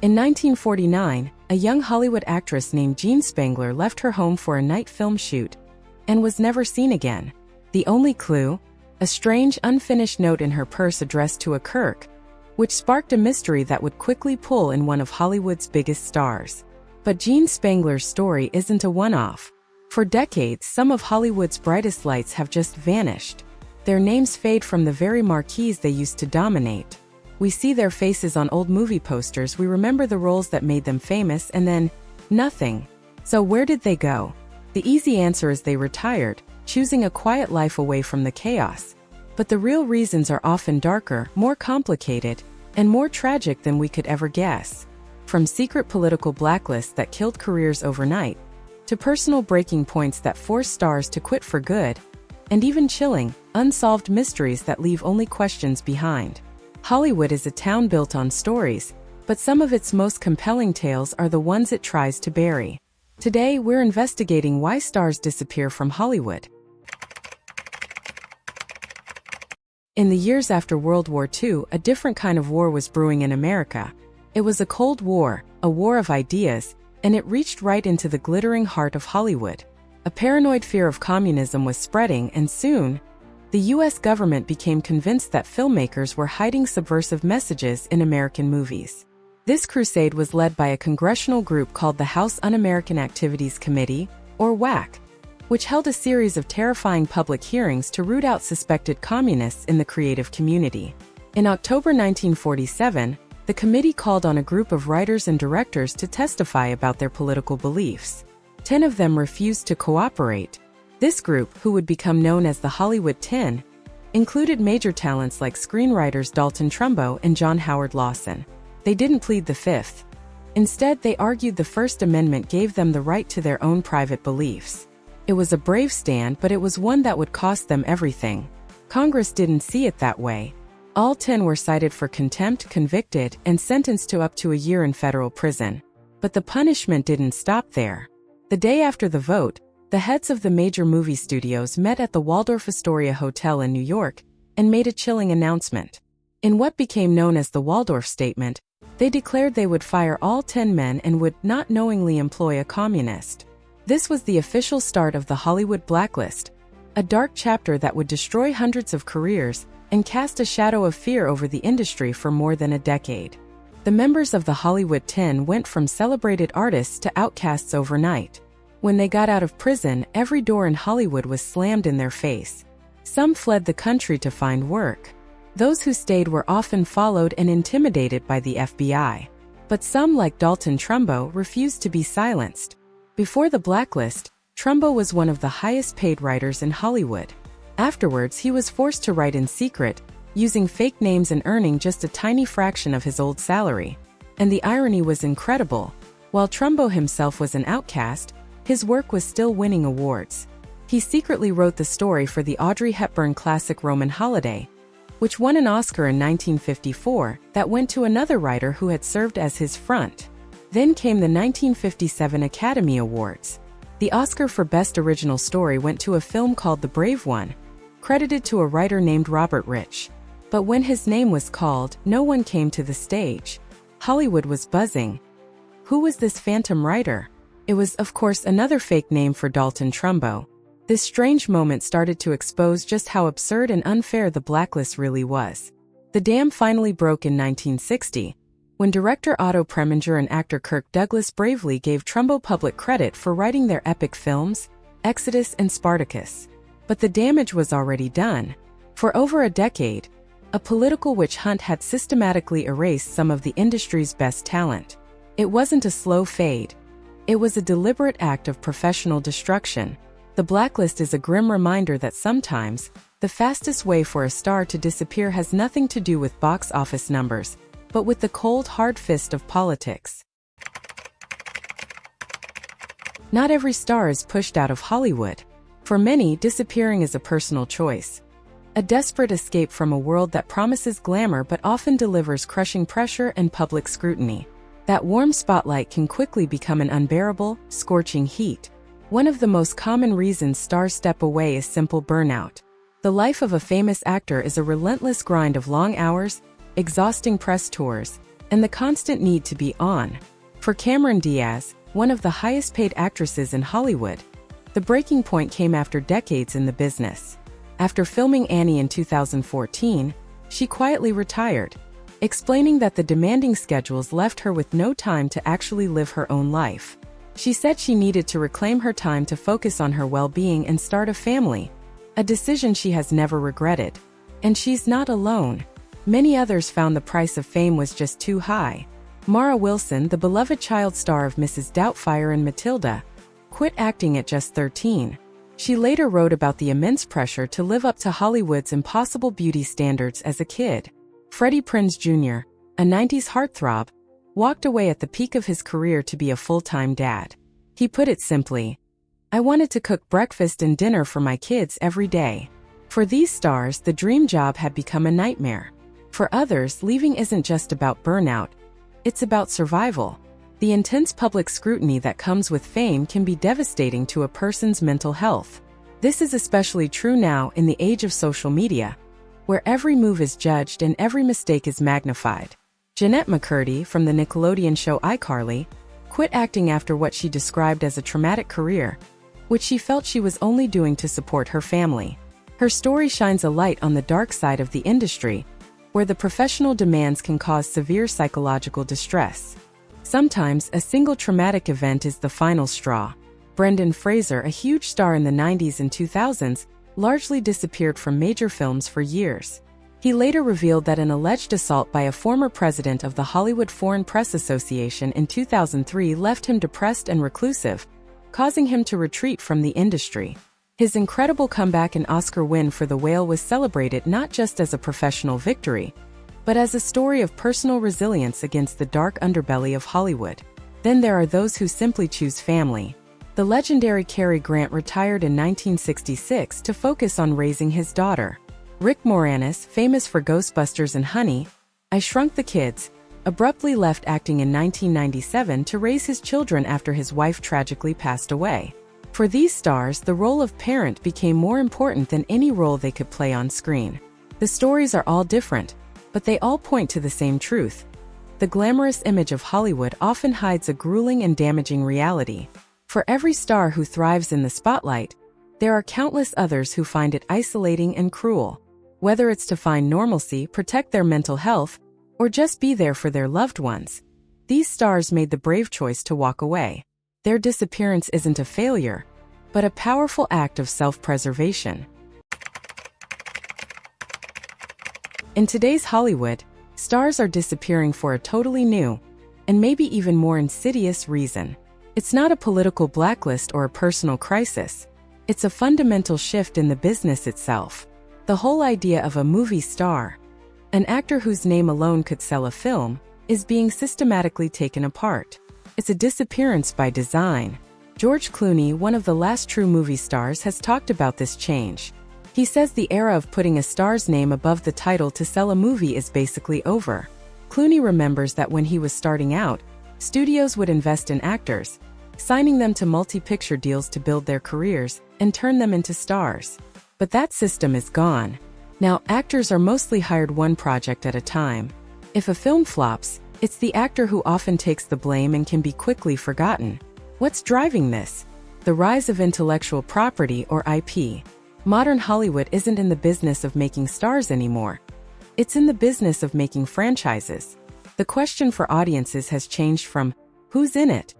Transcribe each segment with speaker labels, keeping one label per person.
Speaker 1: In 1949, a young Hollywood actress named Jean Spangler left her home for a night film shoot and was never seen again. The only clue? A strange, unfinished note in her purse addressed to a Kirk, which sparked a mystery that would quickly pull in one of Hollywood's biggest stars. But Jean Spangler's story isn't a one-off. For decades, some of Hollywood's brightest lights have just vanished. Their names fade from the very marquees they used to dominate. We see their faces on old movie posters, we remember the roles that made them famous, and then, nothing. So where did they go? The easy answer is they retired, choosing a quiet life away from the chaos. But the real reasons are often darker, more complicated, and more tragic than we could ever guess. From secret political blacklists that killed careers overnight, to personal breaking points that forced stars to quit for good, and even chilling, unsolved mysteries that leave only questions behind. Hollywood is a town built on stories, but some of its most compelling tales are the ones it tries to bury. Today, we're investigating why stars disappear from Hollywood. In the years after World War II, a different kind of war was brewing in America. It was a Cold War, a war of ideas, and it reached right into the glittering heart of Hollywood. A paranoid fear of communism was spreading, and soon, the U.S. government became convinced that filmmakers were hiding subversive messages in American movies. This crusade was led by a congressional group called the House Un-American Activities Committee, or WAC, which held a series of terrifying public hearings to root out suspected communists in the creative community. In October 1947, the committee called on a group of writers and directors to testify about their political beliefs. 10 of them refused to cooperate. This group, who would become known as the Hollywood 10, included major talents like screenwriters Dalton Trumbo and John Howard Lawson. They didn't plead the Fifth. Instead, they argued the First Amendment gave them the right to their own private beliefs. It was a brave stand, but it was one that would cost them everything. Congress didn't see it that way. All 10 were cited for contempt, convicted, and sentenced to up to a year in federal prison. But the punishment didn't stop there. The day after the vote, the heads of the major movie studios met at the Waldorf Astoria Hotel in New York and made a chilling announcement. In what became known as the Waldorf Statement, they declared they would fire all 10 men and would not knowingly employ a communist. This was the official start of the Hollywood blacklist, a dark chapter that would destroy hundreds of careers and cast a shadow of fear over the industry for more than a decade. The members of the Hollywood 10 went from celebrated artists to outcasts overnight. When they got out of prison, every door in Hollywood was slammed in their face. Some fled the country to find work. Those who stayed were often followed and intimidated by the FBI. But some, like Dalton Trumbo, refused to be silenced. Before the blacklist, Trumbo was one of the highest-paid writers in Hollywood. Afterwards, he was forced to write in secret, using fake names and earning just a tiny fraction of his old salary. And the irony was incredible. While Trumbo himself was an outcast, his work was still winning awards. He secretly wrote the story for the Audrey Hepburn classic Roman Holiday, which won an Oscar in 1954 that went to another writer who had served as his front. Then came the 1957 Academy Awards. The Oscar for Best Original Story went to a film called The Brave One, credited to a writer named Robert Rich. But when his name was called, no one came to the stage. Hollywood was buzzing. Who was this phantom writer? It was, of course, another fake name for Dalton Trumbo. This strange moment started to expose just how absurd and unfair the blacklist really was. The dam finally broke in 1960, when director Otto Preminger and actor Kirk Douglas bravely gave Trumbo public credit for writing their epic films, Exodus and Spartacus. But the damage was already done. For over a decade, a political witch hunt had systematically erased some of the industry's best talent. It wasn't a slow fade. It was a deliberate act of professional destruction. The blacklist is a grim reminder that sometimes, the fastest way for a star to disappear has nothing to do with box office numbers, but with the cold, hard fist of politics. Not every star is pushed out of Hollywood. For many, disappearing is a personal choice. A desperate escape from a world that promises glamour but often delivers crushing pressure and public scrutiny. That warm spotlight can quickly become an unbearable, scorching heat. One of the most common reasons stars step away is simple burnout. The life of a famous actor is a relentless grind of long hours, exhausting press tours, and the constant need to be on. For Cameron Diaz, one of the highest-paid actresses in Hollywood, the breaking point came after decades in the business. After filming Annie in 2014, she quietly retired, explaining that the demanding schedules left her with no time to actually live her own life. She said she needed to reclaim her time to focus on her well-being and start a family, a decision she has never regretted. And she's not alone. Many others found the price of fame was just too high. Mara Wilson, the beloved child star of Mrs. Doubtfire and Matilda, quit acting at just 13. She later wrote about the immense pressure to live up to Hollywood's impossible beauty standards as a kid. Freddie Prinze Jr., a 90s heartthrob, walked away at the peak of his career to be a full-time dad. He put it simply, "I wanted to cook breakfast and dinner for my kids every day." For these stars, the dream job had become a nightmare. For others, leaving isn't just about burnout, it's about survival. The intense public scrutiny that comes with fame can be devastating to a person's mental health. This is especially true now in the age of social media, where every move is judged and every mistake is magnified. Jeanette McCurdy from the Nickelodeon show iCarly quit acting after what she described as a traumatic career, which she felt she was only doing to support her family. Her story shines a light on the dark side of the industry, where the professional demands can cause severe psychological distress. Sometimes, a single traumatic event is the final straw. Brendan Fraser, a huge star in the 90s and 2000s, largely disappeared from major films for years. He later revealed that an alleged assault by a former president of the Hollywood Foreign Press Association in 2003 left him depressed and reclusive, causing him to retreat from the industry. His incredible comeback and Oscar win for The Whale was celebrated not just as a professional victory, but as a story of personal resilience against the dark underbelly of Hollywood. Then there are those who simply choose family. The legendary Cary Grant retired in 1966 to focus on raising his daughter. Rick Moranis, famous for Ghostbusters and Honey, I Shrunk the Kids, abruptly left acting in 1997 to raise his children after his wife tragically passed away. For these stars, the role of parent became more important than any role they could play on screen. The stories are all different, but they all point to the same truth. The glamorous image of Hollywood often hides a grueling and damaging reality. For every star who thrives in the spotlight, there are countless others who find it isolating and cruel. Whether it's to find normalcy, protect their mental health, or just be there for their loved ones, these stars made the brave choice to walk away. Their disappearance isn't a failure, but a powerful act of self-preservation. In today's Hollywood, stars are disappearing for a totally new, and maybe even more insidious reason. It's not a political blacklist or a personal crisis. It's a fundamental shift in the business itself. The whole idea of a movie star, an actor whose name alone could sell a film, is being systematically taken apart. It's a disappearance by design. George Clooney, one of the last true movie stars, has talked about this change. He says the era of putting a star's name above the title to sell a movie is basically over. Clooney remembers that when he was starting out, studios would invest in actors, signing them to multi-picture deals to build their careers and turn them into stars. But that system is gone. Now, actors are mostly hired one project at a time. If a film flops, it's the actor who often takes the blame and can be quickly forgotten. What's driving this? The rise of intellectual property, or IP. Modern Hollywood isn't in the business of making stars anymore. It's in the business of making franchises. The question for audiences has changed from, "Who's in it?"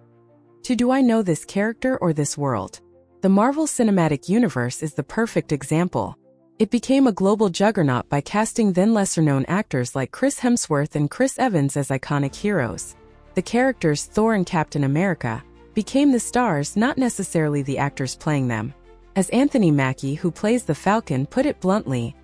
Speaker 1: to "Do I know this character or this world?" The Marvel Cinematic Universe is the perfect example. It became a global juggernaut by casting then lesser-known actors like Chris Hemsworth and Chris Evans as iconic heroes. The characters Thor and Captain America became the stars, not necessarily the actors playing them. As Anthony Mackie, who plays the Falcon, put it bluntly,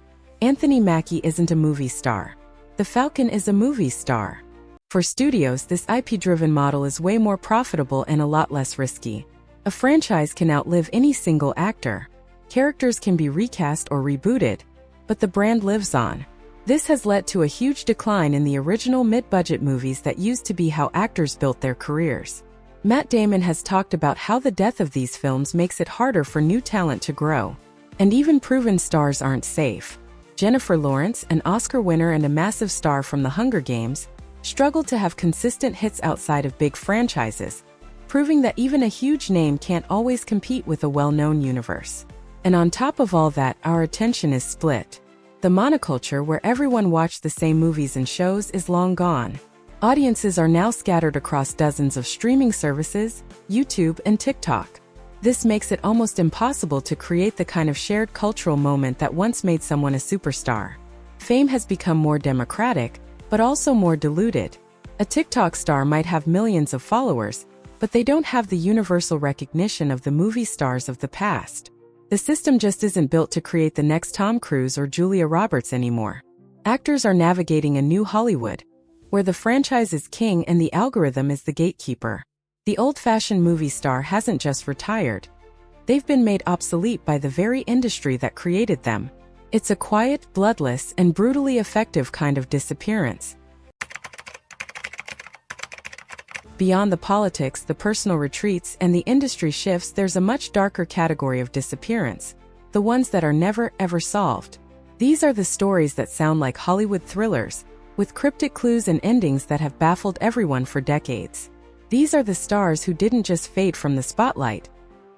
Speaker 1: Anthony Mackie isn't a movie star. The Falcon is a movie star. For studios, this IP-driven model is way more profitable and a lot less risky. A franchise can outlive any single actor. Characters can be recast or rebooted, but the brand lives on. This has led to a huge decline in the original mid-budget movies that used to be how actors built their careers. Matt Damon has talked about how the death of these films makes it harder for new talent to grow. And even proven stars aren't safe. Jennifer Lawrence, an Oscar winner and a massive star from The Hunger Games, struggle to have consistent hits outside of big franchises, proving that even a huge name can't always compete with a well-known universe. And on top of all that, our attention is split. The monoculture where everyone watched the same movies and shows is long gone. Audiences are now scattered across dozens of streaming services, YouTube, and TikTok. This makes it almost impossible to create the kind of shared cultural moment that once made someone a superstar. Fame has become more democratic, but also more diluted. A TikTok star might have millions of followers, but they don't have the universal recognition of the movie stars of the past. The system just isn't built to create the next Tom Cruise or Julia Roberts anymore. Actors are navigating a new Hollywood, where the franchise is king and the algorithm is the gatekeeper. The old-fashioned movie star hasn't just retired. They've been made obsolete by the very industry that created them. It's a quiet, bloodless, and brutally effective kind of disappearance. Beyond the politics, the personal retreats, and the industry shifts, there's a much darker category of disappearance, the ones that are never, ever solved. These are the stories that sound like Hollywood thrillers, with cryptic clues and endings that have baffled everyone for decades. These are the stars who didn't just fade from the spotlight,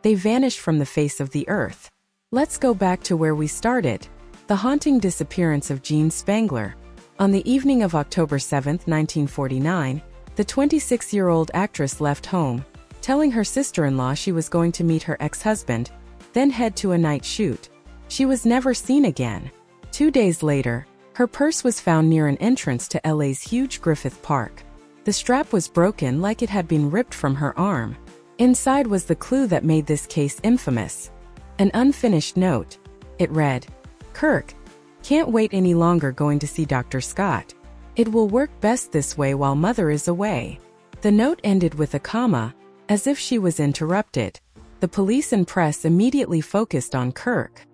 Speaker 1: they vanished from the face of the earth. Let's go back to where we started, the haunting disappearance of Jean Spangler. On the evening of October 7, 1949, the 26-year-old actress left home, telling her sister-in-law she was going to meet her ex-husband, then head to a night shoot. She was never seen again. 2 days later, her purse was found near an entrance to LA's huge Griffith Park. The strap was broken like it had been ripped from her arm. Inside was the clue that made this case infamous. An unfinished note. It read, "Kirk, can't wait any longer going to see Dr. Scott. It will work best this way while Mother is away." The note ended with a comma, as if she was interrupted. The police and press immediately focused on Kirk.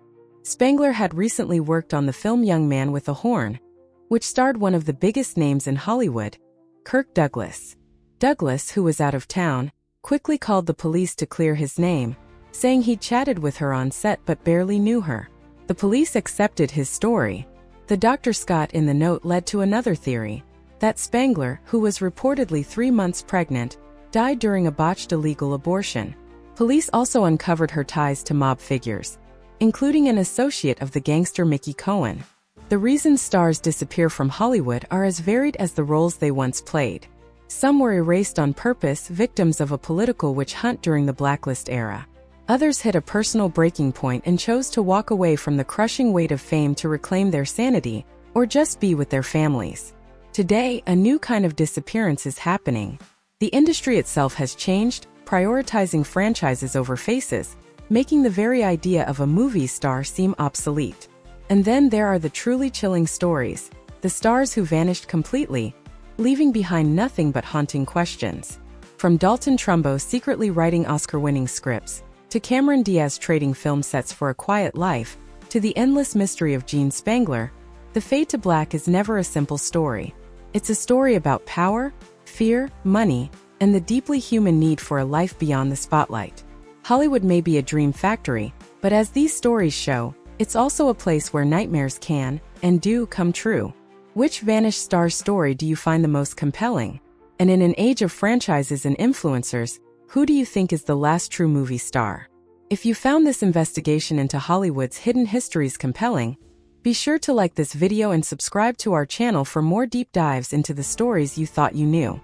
Speaker 1: Spangler had recently worked on the film Young Man with a Horn, which starred one of the biggest names in Hollywood, Kirk Douglas. Douglas, who was out of town, quickly called the police to clear his name, saying he'd chatted with her on set but barely knew her. The police accepted his story. The Dr. Scott in the note led to another theory, that Spangler, who was reportedly 3 months pregnant, died during a botched illegal abortion. Police also uncovered her ties to mob figures, including an associate of the gangster Mickey Cohen. The reasons stars disappear from Hollywood are as varied as the roles they once played. Some were erased on purpose, victims of a political witch hunt during the blacklist era. Others hit a personal breaking point and chose to walk away from the crushing weight of fame to reclaim their sanity, or just be with their families. Today, a new kind of disappearance is happening. The industry itself has changed, prioritizing franchises over faces, making the very idea of a movie star seem obsolete. And then there are the truly chilling stories, the stars who vanished completely, leaving behind nothing but haunting questions. From Dalton Trumbo secretly writing Oscar-winning scripts, to Cameron Diaz trading film sets for a quiet life, to the endless mystery of Jean Spangler, The Fade to Black is never a simple story. It's a story about power, fear, money, and the deeply human need for a life beyond the spotlight. Hollywood may be a dream factory, but as these stories show, it's also a place where nightmares can, and do, come true. Which vanished star story do you find the most compelling? And in an age of franchises and influencers, who do you think is the last true movie star? If you found this investigation into Hollywood's hidden histories compelling, be sure to like this video and subscribe to our channel for more deep dives into the stories you thought you knew.